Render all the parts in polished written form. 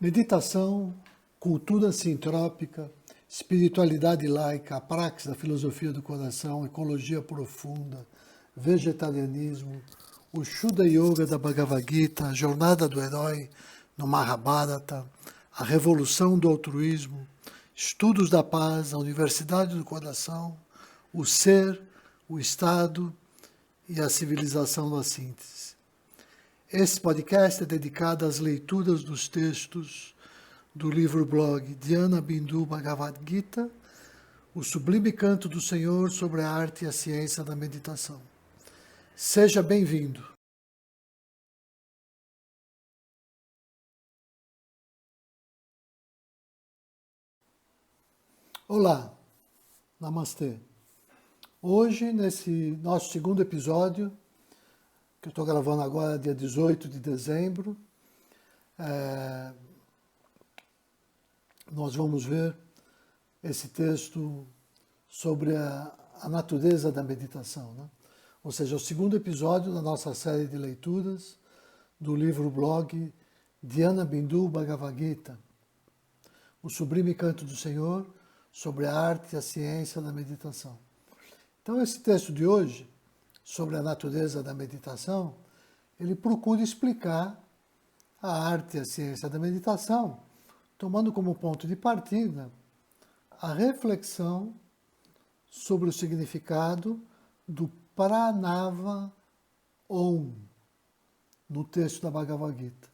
Meditação, cultura sintrópica, espiritualidade laica, a praxis da filosofia do coração, ecologia profunda, vegetarianismo, o Shuddha Yoga da Bhagavad Gita, a jornada do herói no Mahabharata, a revolução do altruísmo, estudos da paz, a universidade do coração, o ser, o estado e a civilização da síntese. Esse podcast é dedicado às leituras dos textos do livro-blog Dhyana Bindu Bhagavad Gita, o sublime canto do Senhor sobre a arte e a ciência da meditação. Seja bem-vindo. Olá, Namastê. Hoje, nesse nosso segundo episódio, que eu estou gravando agora, dia 18 de dezembro, nós vamos ver esse texto sobre a natureza da meditação, né? Ou seja, o segundo episódio da nossa série de leituras do livro-blog Dhyana Bindu Bhagavad Gita, o sublime canto do Senhor sobre a arte e a ciência da meditação. Então, esse texto de hoje, sobre a natureza da meditação, ele procura explicar a arte e a ciência da meditação, tomando como ponto de partida a reflexão sobre o significado do Pranava Om no texto da Bhagavad Gita.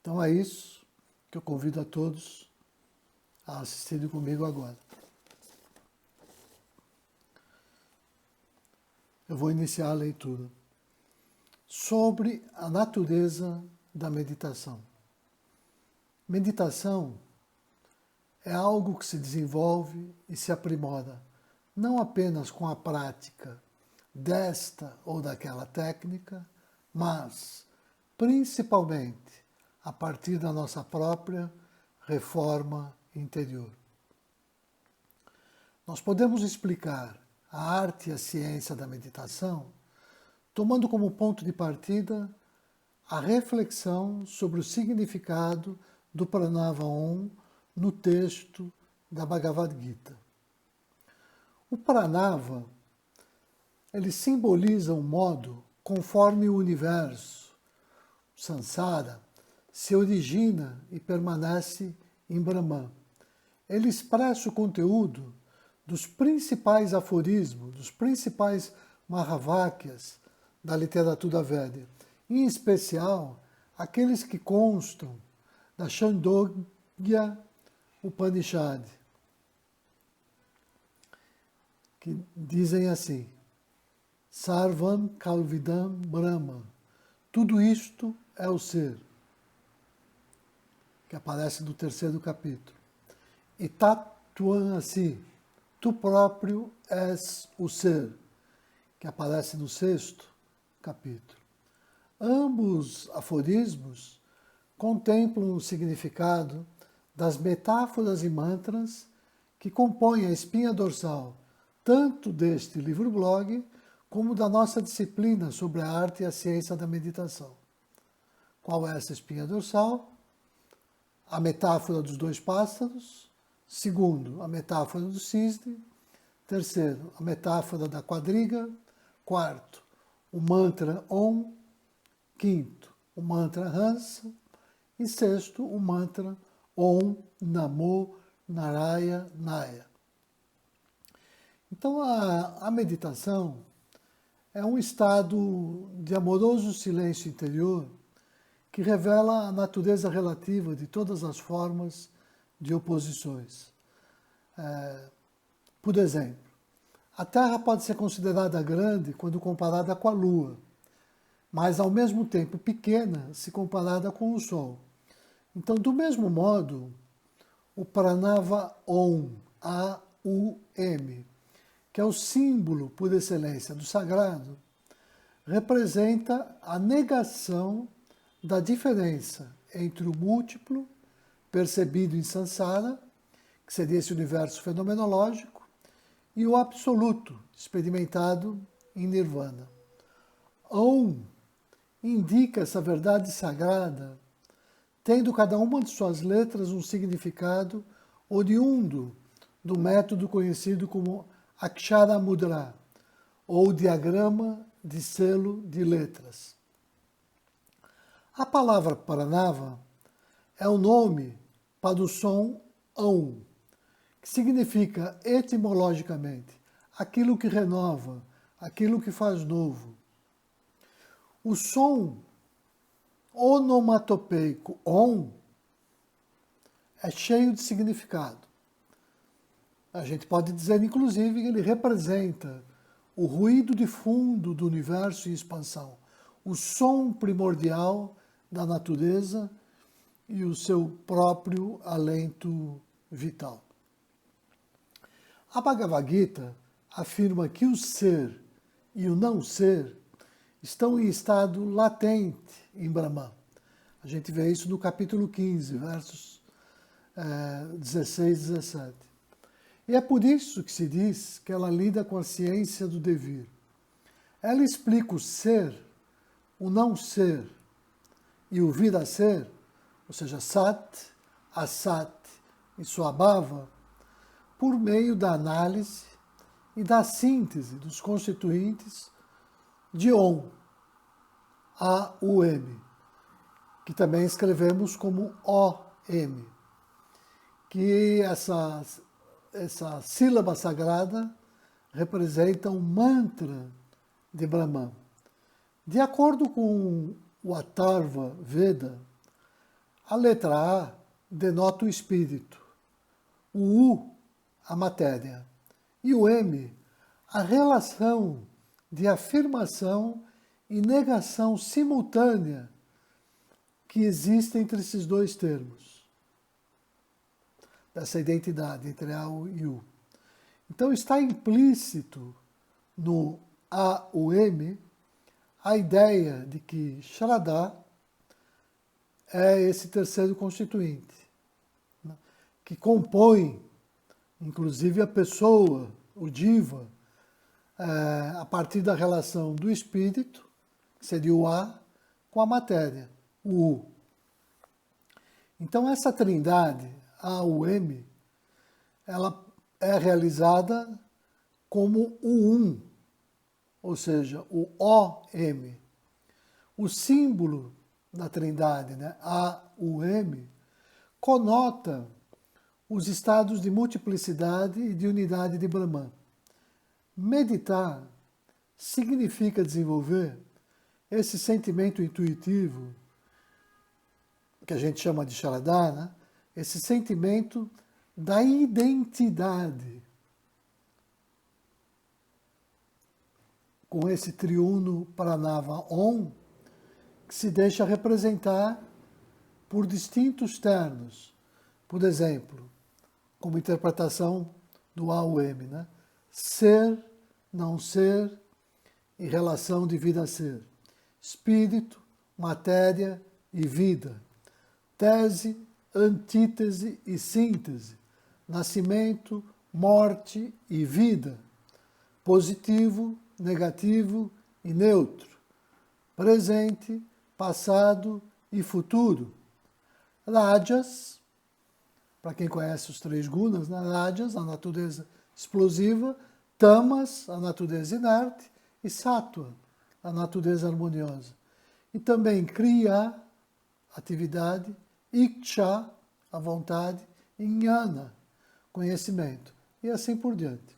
Então é isso que eu convido a todos a assistirem comigo agora. Eu vou iniciar a leitura sobre a natureza da meditação. Meditação é algo que se desenvolve e se aprimora, não apenas com a prática desta ou daquela técnica, mas principalmente a partir da nossa própria reforma interior. Nós podemos explicar a arte e a ciência da meditação tomando como ponto de partida a reflexão sobre o significado do Pranava Om no texto da Bhagavad Gita. O Pranava, ele simboliza um modo conforme o universo, o Sansara, se origina e permanece em Brahman. Ele expressa o conteúdo dos principais aforismos, dos principais Mahavakyas da literatura védica, em especial aqueles que constam da Chandogya Upanishad, que dizem assim: Sarvam Kalvidam Brahma, tudo isto é o ser, que aparece no terceiro capítulo. E Tatuam Asi, tu próprio és o ser, que aparece no sexto capítulo. Ambos aforismos contemplam o significado das metáforas e mantras que compõem a espinha dorsal tanto deste livro-blog como da nossa disciplina sobre a arte e a ciência da meditação. Qual é essa espinha dorsal? A metáfora dos dois pássaros. Segundo, a metáfora do cisne. Terceiro, a metáfora da quadriga. Quarto, o mantra Om. Quinto, o mantra Hansa. E sexto, o mantra Om Namo Narayana. Então, a meditação é um estado de amoroso silêncio interior que revela a natureza relativa de todas as formas de oposições. Por exemplo, a Terra pode ser considerada grande quando comparada com a Lua, mas ao mesmo tempo pequena se comparada com o Sol. Então, do mesmo modo, o Pranava Om, A-U-M, que é o símbolo por excelência do sagrado, representa a negação da diferença entre o múltiplo, percebido em Sansara, que seria esse universo fenomenológico, e o absoluto, experimentado em Nirvana. Om indica essa verdade sagrada tendo cada uma de suas letras um significado oriundo do método conhecido como Akshara Mudra, ou diagrama de selo de letras. A palavra Pranava é o nome para o som Aum, que significa etimologicamente aquilo que renova, aquilo que faz novo. O som onomatopeico Om é cheio de significado. A gente pode dizer, inclusive, que ele representa o ruído de fundo do universo em expansão, o som primordial da natureza e o seu próprio alento vital. A Bhagavad Gita afirma que o ser e o não ser estão em estado latente em Brahman. A gente vê isso no capítulo 15, versos 16 e 17. E é por isso que se diz que ela lida com a ciência do devir. Ela explica o ser, o não ser e o vir a ser, ou seja, Sat, Asat e Swabhava, por meio da análise e da síntese dos constituintes de Om, A-U-M, que também escrevemos como O-M, que essa sílaba sagrada representa um mantra de Brahman. De acordo com o Atharva Veda, a letra A denota o espírito, o U, a matéria, e o M, a relação de afirmação e negação simultânea que existe entre esses dois termos, dessa identidade entre A e U. Então está implícito no A-U-M a ideia de que Shraddha é esse terceiro constituinte, que compõe, inclusive, a pessoa, o Jiva, a partir da relação do espírito, que seria o A, com a matéria, o U. Então essa trindade, A-U-M, ela é realizada como o Um, ou seja, o O-M. O símbolo da trindade, né, A-U-M, conota os estados de multiplicidade e de unidade de Brahman. Meditar significa desenvolver esse sentimento intuitivo, que a gente chama de Shraddha, né? Esse sentimento da identidade com esse triuno Pranava Om, que se deixa representar por distintos termos. Por exemplo, como interpretação do A-U-M, né? Ser, não ser e relação de vida a ser. Espírito, matéria e vida. Tese, antítese e síntese. Nascimento, morte e vida. Positivo, negativo e neutro. Presente, passado e futuro. Rajas, para quem conhece os três gunas, né? Rajas, a natureza explosiva, Tamas, a natureza inerte, e Sattva, a natureza harmoniosa. E também Kriya, atividade, Iksha, a vontade, e Jnana, conhecimento, e assim por diante.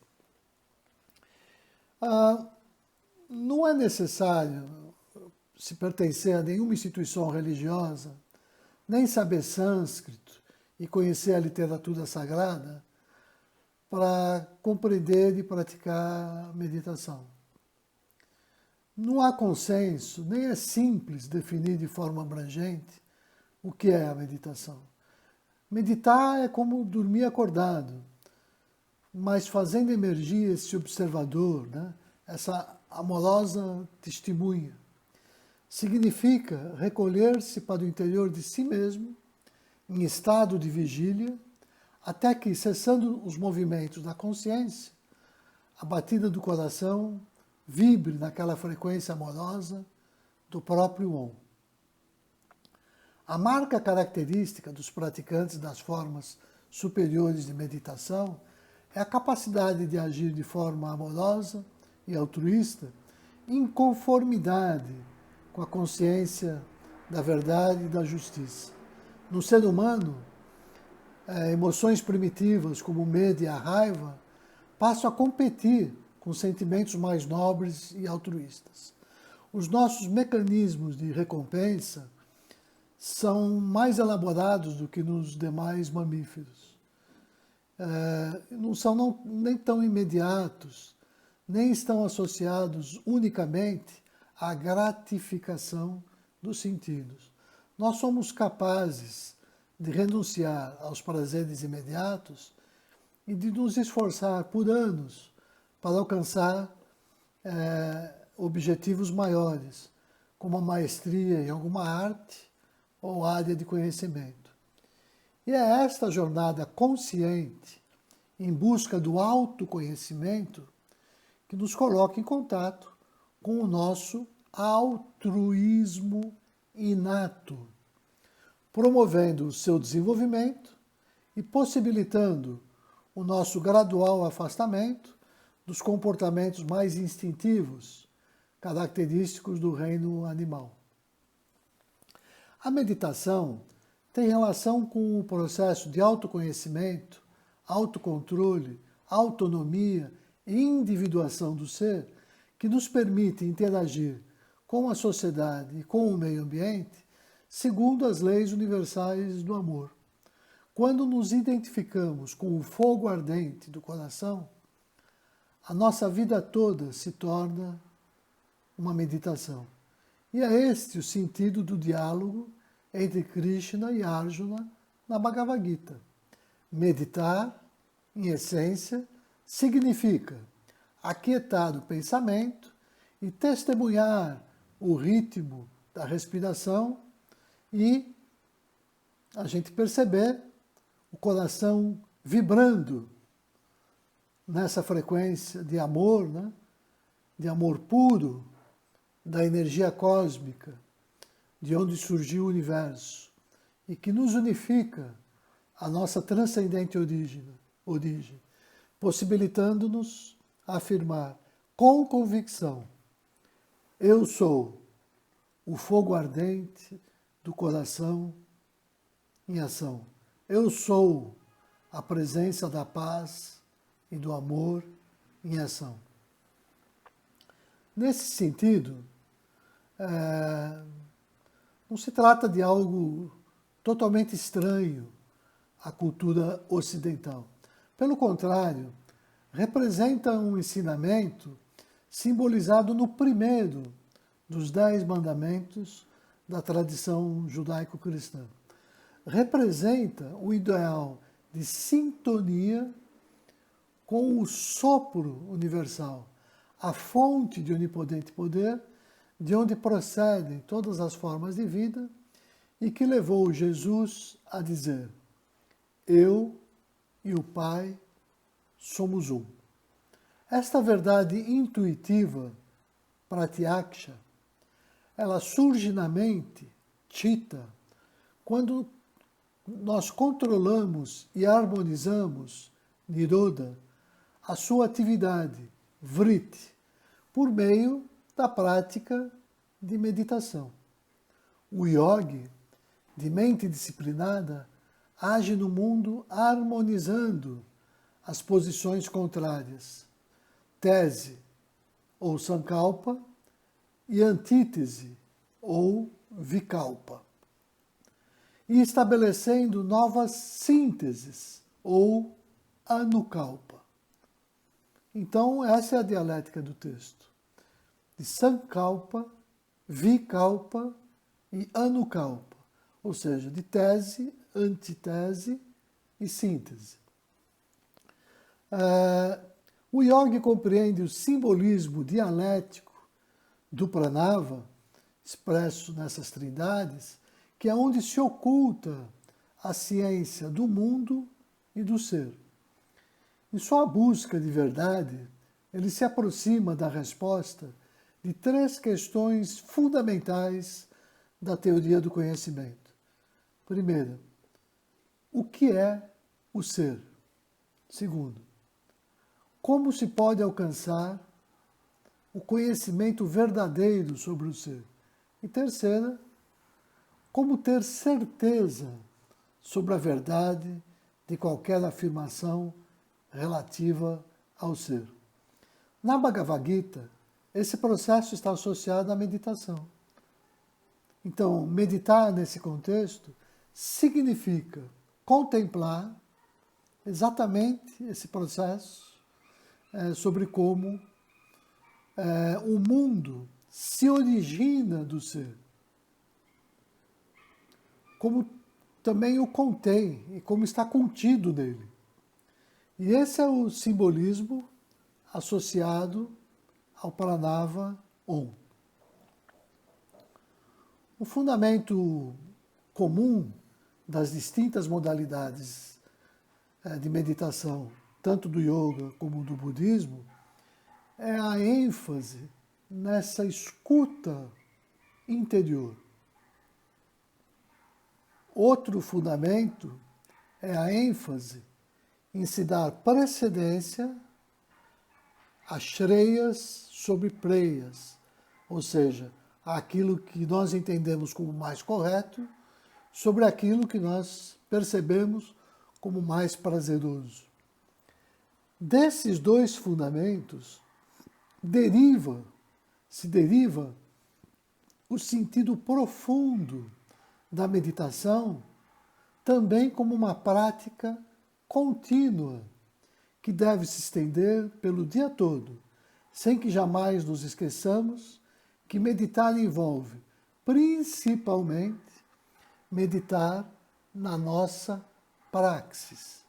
Não é necessário se pertencer a nenhuma instituição religiosa, nem saber sânscrito e conhecer a literatura sagrada para compreender e praticar meditação. Não há consenso, nem é simples definir de forma abrangente o que é a meditação. Meditar é como dormir acordado, mas fazendo emergir esse observador, né? Essa amorosa testemunha. Significa recolher-se para o interior de si mesmo, em estado de vigília, até que, cessando os movimentos da consciência, a batida do coração vibre naquela frequência amorosa do próprio Om. A marca característica dos praticantes das formas superiores de meditação é a capacidade de agir de forma amorosa e altruísta, em conformidade com a consciência da verdade e da justiça. No ser humano, emoções primitivas como o medo e a raiva passam a competir com sentimentos mais nobres e altruístas. Os nossos mecanismos de recompensa são mais elaborados do que nos demais mamíferos. Não são nem tão imediatos, nem estão associados unicamente à gratificação dos sentidos. Nós somos capazes de renunciar aos prazeres imediatos e de nos esforçar por anos para alcançar objetivos maiores, como a maestria em alguma arte ou área de conhecimento. E é esta jornada consciente, em busca do autoconhecimento, que nos coloca em contato com o nosso altruísmo inato, promovendo o seu desenvolvimento e possibilitando o nosso gradual afastamento dos comportamentos mais instintivos, característicos do reino animal. A meditação tem relação com o processo de autoconhecimento, autocontrole, autonomia e individuação do ser que nos permite interagir com a sociedade e com o meio ambiente segundo as leis universais do amor. Quando nos identificamos com o fogo ardente do coração, a nossa vida toda se torna uma meditação. E é este o sentido do diálogo entre Krishna e Arjuna na Bhagavad Gita. Meditar, em essência, significa aquietar o pensamento e testemunhar o ritmo da respiração e a gente perceber o coração vibrando nessa frequência de amor, né? De amor puro, da energia cósmica, de onde surgiu o universo, e que nos unifica a nossa transcendente origem, possibilitando-nos afirmar com convicção: eu sou o fogo ardente do coração em ação. Eu sou a presença da paz e do amor em ação. Nesse sentido, não se trata de algo totalmente estranho à cultura ocidental. Pelo contrário, representa um ensinamento simbolizado no primeiro dos 10 mandamentos da tradição judaico-cristã. Representa o ideal de sintonia com o sopro universal, a fonte de onipotente poder, de onde procedem todas as formas de vida e que levou Jesus a dizer: eu e o Pai somos um. Esta verdade intuitiva, pratyaksha, ela surge na mente, chitta, quando nós controlamos e harmonizamos, nirodha, a sua atividade, vritti, por meio da prática de meditação. O yogi, de mente disciplinada, age no mundo harmonizando as posições contrárias, tese ou sankalpa e antítese ou vikalpa, e estabelecendo novas sínteses ou anukalpa. Então, essa é a dialética do texto, de sankalpa, vikalpa e anukalpa, ou seja, de tese, antitese e síntese. O yogi compreende o simbolismo dialético do pranava, expresso nessas trindades, que é onde se oculta a ciência do mundo e do ser. Em sua busca de verdade, ele se aproxima da resposta de 3 questões fundamentais da teoria do conhecimento. Primeira, o que é o ser? Segundo, como se pode alcançar o conhecimento verdadeiro sobre o ser? E terceira, como ter certeza sobre a verdade de qualquer afirmação relativa ao ser? Na Bhagavad Gita, esse processo está associado à meditação. Então, meditar nesse contexto significa contemplar exatamente esse processo sobre como o mundo se origina do ser, como também o contém e como está contido nele. E esse é o simbolismo associado ao Pranava Om. O fundamento comum das distintas modalidades de meditação, tanto do yoga como do budismo, é a ênfase nessa escuta interior. Outro fundamento é a ênfase em se dar precedência a shreyas sobre preyas, ou seja, aquilo que nós entendemos como mais correto sobre aquilo que nós percebemos como mais prazeroso. Desses dois fundamentos se deriva o sentido profundo da meditação, também como uma prática contínua que deve se estender pelo dia todo, sem que jamais nos esqueçamos que meditar envolve, principalmente, meditar na nossa praxis,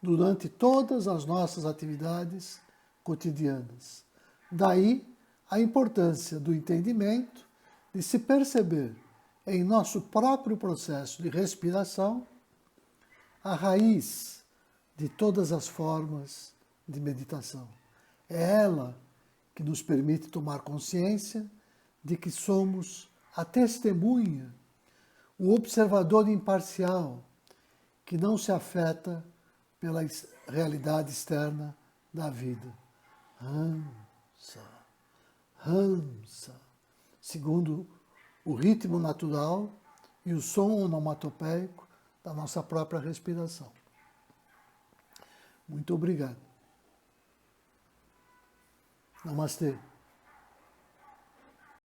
durante todas as nossas atividades cotidianas. Daí a importância do entendimento de se perceber em nosso próprio processo de respiração a raiz de todas as formas de meditação. É ela que nos permite tomar consciência de que somos a testemunha, o observador imparcial que não se afeta pela realidade externa da vida. Hamsa, Hamsa, segundo o ritmo natural e o som onomatopeico da nossa própria respiração. Muito obrigado. Namastê.